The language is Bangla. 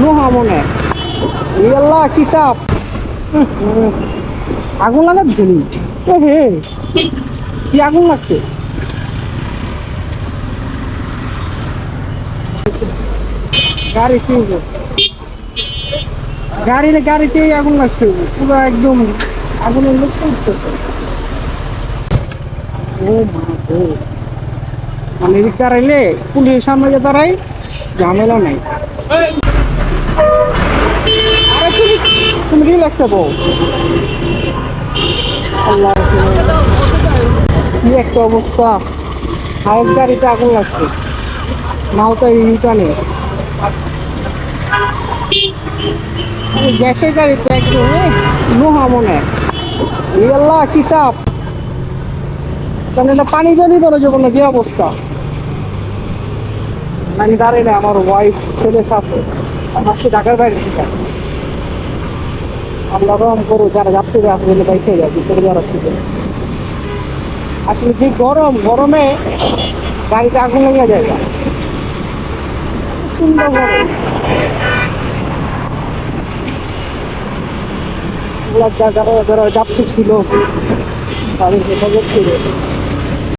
লোহা মনে আল্লাহ কিতাব আগুন লাগাচ্ছে নি হে কি আগুন লাগছে গাড়ি গাড়িতেই আগুন লাগছে পুরো একদম আগুনের লোক উঠতেছে ও মা গো মানে দাঁড়াইলে পুলিশের সামনে যে দাঁড়াই ঝামেলা নাই আরে তুমি রিল্যাক্স হবো আল্লাহ কি একটা অবস্থা হায়ের গাড়িতে আগুন লাগছে নাও তো ইউটানে গ্যাসের গাড়িতে একদম লোহা মনে আল্লাহ কিতাব এটা পানি জলই বলো যে কোনো যে অবস্থা আমি দাঁড়িয়ে না আমার ওয়াইফ ছেলে সাথে আমার সে ঢাকার বাইরে থেকে আল্লাহ রহম করো যারা যাত্রী আসলে বাইকে যায় ভিতরে যারা ছিল আসলে যে গরমে গাড়িতে আগুন লেগে যায় না সুন্দর গরম যারা যারা যাত্রী ছিল তাদেরকে খবর ছিল